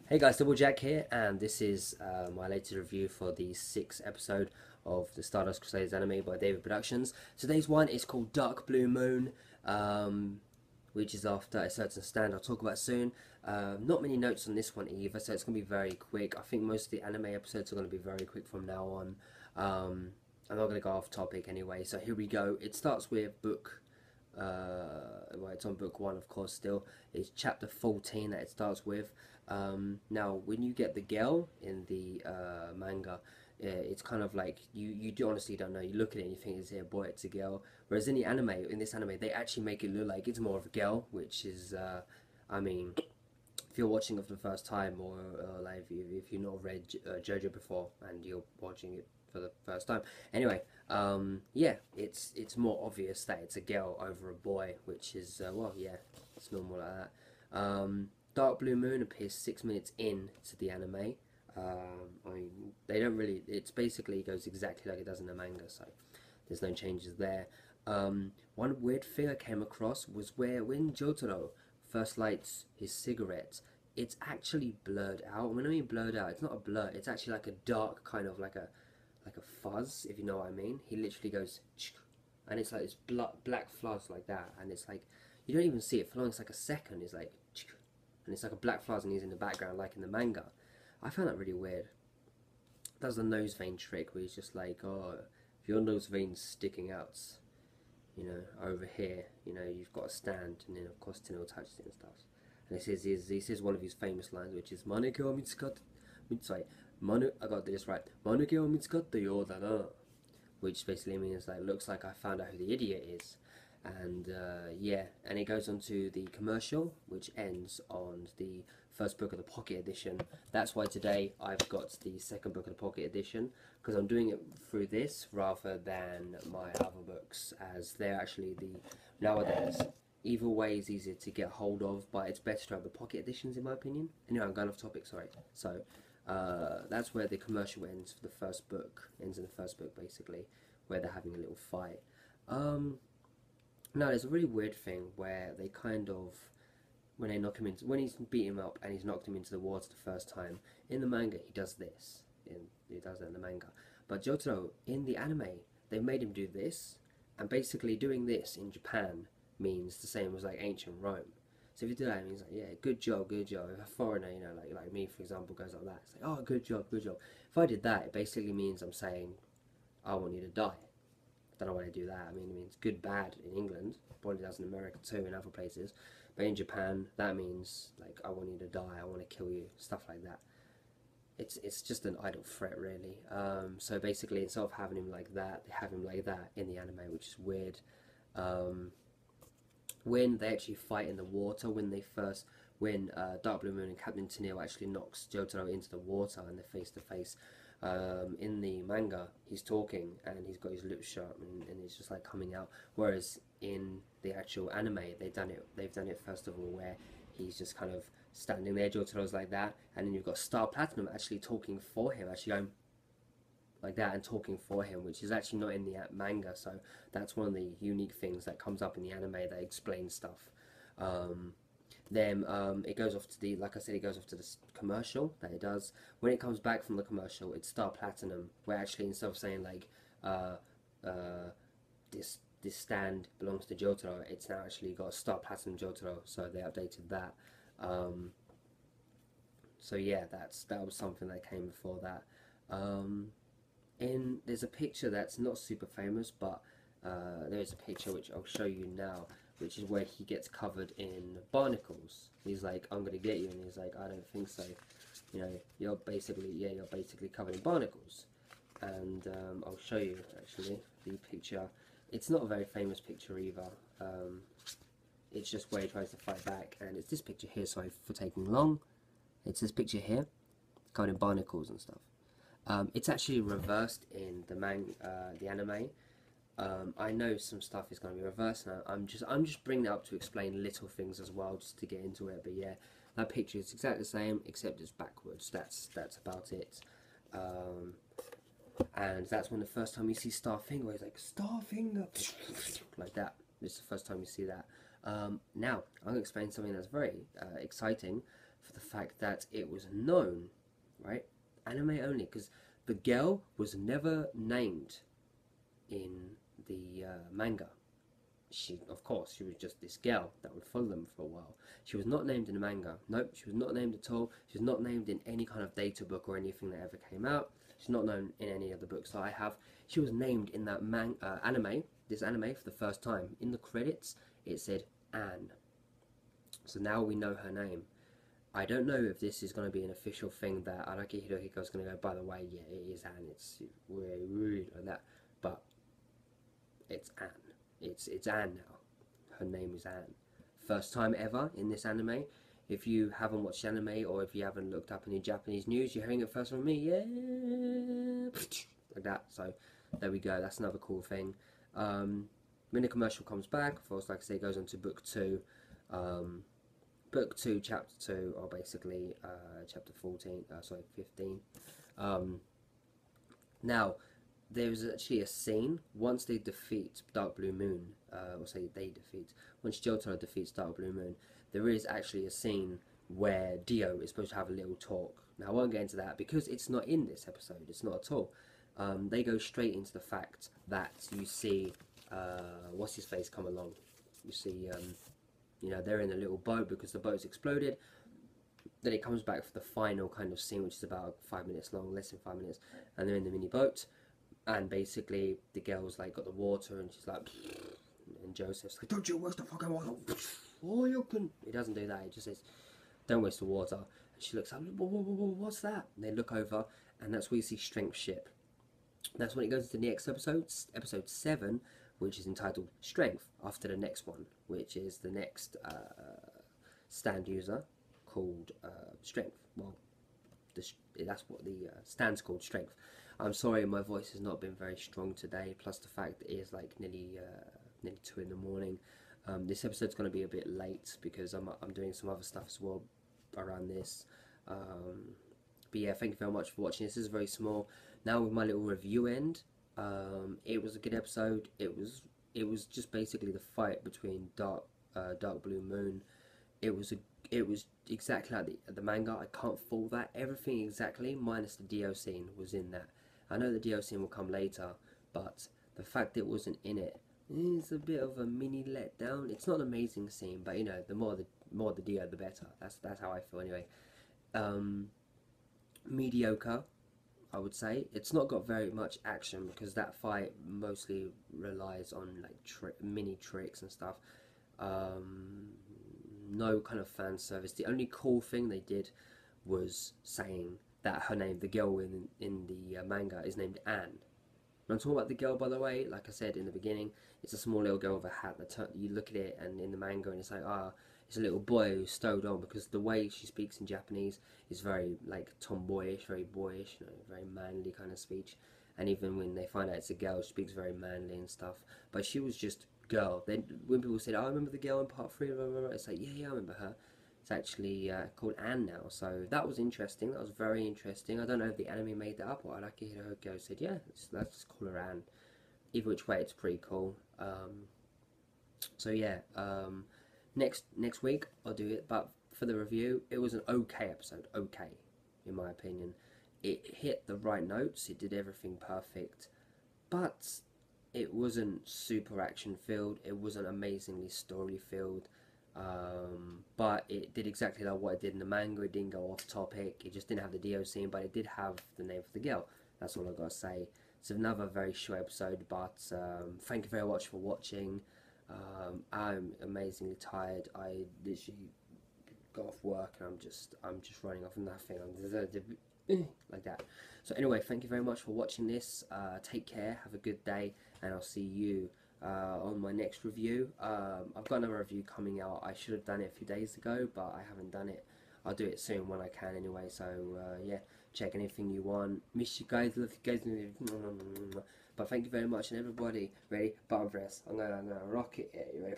Hey guys, Double Jack here, and this is my latest review for the 6th episode of the Stardust Crusaders anime by David Productions. Today's one is called Dark Blue Moon, which is after a certain stand I'll talk about soon. Not many notes on this one either, so it's going to be very quick. I think most of the anime episodes are going to be very quick from now on. I'm not going to go off topic anyway, so here we go. It starts with book well, it's on book 1 of course still. It's chapter 14 that it starts with. Now when you get the girl in the manga, it's kind of like you do honestly don't know. You look at it and you think it's a boy, it's a girl, whereas in the anime, in this anime, they actually make it look like it's more of a girl, which is I mean, if you're watching it for the first time, or like if you've not read JoJo before and you're watching it for the first time. Anyway, yeah, it's more obvious that it's a girl over a boy, which is well, yeah, it's normal like that. Dark Blue Moon appears 6 minutes in to the anime. I mean, they don't really. It's basically goes exactly like it does in the manga, so there's no changes there. One weird thing I came across was where when Jotaro first lights his cigarette, it's actually blurred out. When I mean blurred out, it's not a blur. It's actually like a dark kind of like a fuzz, if you know what I mean. He literally goes, and it's like this black fuzz like that, and it's like you don't even see it for long. It's like a second. It's like, and it's like a black fuzz, and he's in the background like in the manga. I found that really weird. Does the nose vein trick where he's just like, oh, if your nose vein's sticking out, you know, over here, you know, you've got a stand, and then of course Tino touches it and stuff. And he says one of his famous lines, which is Maneke wa mitsukatta, sorry, I got this right. Maneke wa mitsukatta yo da na, which basically means like, looks like I found out who the idiot is. And yeah, and it goes on to the commercial, which ends on the first book of the Pocket Edition. That's why today I've got the second book of the Pocket Edition, because I'm doing it through this rather than my other books, as they're actually the nowadays. Either way is easier to get hold of, but it's better to have the Pocket Editions in my opinion. Anyway, I'm going off topic, sorry. So that's where the commercial ends for the first book, ends in the first book basically, where they're having a little fight. No, there's a really weird thing where they kind of, when they knock him into, when he's beat him up and he's knocked him into the water the first time, in the manga he does this, he does that in the manga. But Jotaro, in the anime, they made him do this, and basically doing this in Japan means the same as like ancient Rome. So if you do that, it means like, yeah, good job, good job. If a foreigner, you know, like me for example, goes like that, it's like, oh, good job, good job. If I did that, it basically means I'm saying, I want you to die. Don't know why they do that. I mean, it means good, bad in England. Probably does in America too, and other places. But in Japan, that means like, I want you to die, I want to kill you, stuff like that. It's just an idle threat, really. So basically, instead of having him like that, they have him like that in the anime, which is weird. When they actually fight in the water, when Dark Blue Moon and Captain Tennille actually knocks Jotaro into the water and they're face to face. In the manga, he's talking and he's got his lips shut and it's just like coming out. Whereas in the actual anime, they've done it first of all where he's just kind of standing there, Jotaro's like that, and then you've got Star Platinum actually talking for him, actually going like that and talking for him, which is actually not in the manga. So that's one of the unique things that comes up in the anime that explains stuff. Then it goes off to the, like I said, it goes off to the commercial that it does. When it comes back from the commercial, it's Star Platinum, where actually instead of saying like this stand belongs to Jotaro, it's now actually got Star Platinum Jotaro, so they updated that. So yeah, that was something that came before that. There's a picture that's not super famous, but there is a picture which I'll show you now, which is where he gets covered in barnacles. He's like, I'm gonna get you, and he's like, I don't think so. You know, you're basically covered in barnacles. And I'll show you actually the picture. It's not a very famous picture either. It's just where he tries to fight back, and it's this picture here. Sorry for taking long. It's this picture here, covered in barnacles and stuff. It's actually reversed in the anime. I know some stuff is going to be reversed now. I'm just bringing it up to explain little things as well, just to get into it. But yeah, that picture is exactly the same, except it's backwards. That's about it. And that's when the first time you see Starfinger, where he's like, Starfinger, like that. This is the first time you see that. Now, I'm going to explain something that's very exciting for the fact that it was known, right? Anime only, because the girl was never named in the manga. She, of course, she was just this girl that would follow them for a while. She was not named in the manga. Nope, she was not named at all. She was not named in any kind of data book or anything that ever came out. She's not known in any of the books that I have. She was named in that anime, this anime, for the first time. In the credits, it said Anne. So now we know her name. I don't know if this is going to be an official thing that Araki Hirohiko is going to go, by the way, yeah, it is Anne. It's really like that. But it's Anne. It's Anne now. Her name is Anne. First time ever in this anime. If you haven't watched anime or if you haven't looked up any Japanese news, you're hearing it first from me. Yeah, like that. So there we go. That's another cool thing. When the commercial comes back, of course, like I say, it goes on to book 2. Book 2, chapter 2, or basically chapter 14. Sorry, 15. Now, there's actually a scene once they defeat Dark Blue Moon. Once Jotaro defeats Dark Blue Moon, there is actually a scene where Dio is supposed to have a little talk. Now I won't get into that because it's not in this episode. It's not at all. They go straight into the fact that you see what's his face come along. You see, you know, they're in a little boat because the boat's exploded. Then it comes back for the final kind of scene, which is about 5 minutes long, less than 5 minutes, and they're in the mini boat. And basically, the girl's like got the water, and she's like, and Joseph's like, "Don't you waste the fucking water!" Oh, you can. He doesn't do that. He just says, "Don't waste the water." And she looks up, "What's that?" And they look over, and that's where you see Strength Ship. That's when it goes into the next episode, episode 7, which is entitled Strength. After the next one, which is the next stand user called Strength. Well, that's what the stand's called, Strength. I'm sorry, my voice has not been very strong today. Plus the fact that it is like nearly 2 in the morning. This episode's going to be a bit late because I'm doing some other stuff as well around this. But yeah, thank you very much for watching. This is very small. Now with my little review end, it was a good episode. It was just basically the fight between Dark Blue Moon. It was exactly like the manga. I can't fault that. Everything exactly minus the Dio scene was in that. I know the Dio scene will come later, but the fact it wasn't in it is a bit of a mini letdown. It's not an amazing scene, but you know, the more the Dio, the better. That's how I feel anyway. Mediocre, I would say. It's not got very much action because that fight mostly relies on like mini tricks and stuff. No kind of fan service. The only cool thing they did was saying that her name, the girl in the manga, is named Anne. And I'm talking about the girl, by the way, like I said in the beginning, it's a small little girl with a hat. You look at it and in the manga and it's like, it's a little boy who's stowed on, because the way she speaks in Japanese is very like tomboyish, very boyish, you know, very manly kind of speech. And even when they find out it's a girl, she speaks very manly and stuff. But she was just girl. Then when people said, "Oh, I remember the girl in part 3," it's like, yeah, I remember her. It's actually called Anne now. So that was interesting. That was very interesting. I don't know if the anime made that up or Araki Hirohiko said, yeah, let's just call her Anne. Either which way, it's pretty cool. So yeah, next week I'll do it. But for the review, it was an okay episode. Okay, in my opinion. It hit the right notes. It did everything perfect. But it wasn't super action filled. It wasn't amazingly story filled. But it did exactly like what it did in the manga. It didn't go off topic. It just didn't have the Dio scene, but it did have the name of the girl. That's all I gotta say. It's another very short episode, but thank you very much for watching. I'm amazingly tired. I literally got off work and I'm just running off nothing. I'm like that. So anyway, thank you very much for watching this. Take care. Have a good day, and I'll see you on my next review. I've got another review coming out. I should have done it a few days ago, but I haven't done it. I'll do it soon when I can anyway. So yeah, check anything you want. Miss you guys, love you guys. But thank you very much, and everybody, ready? Button press. I'm gonna rock it. Yeah, you ready?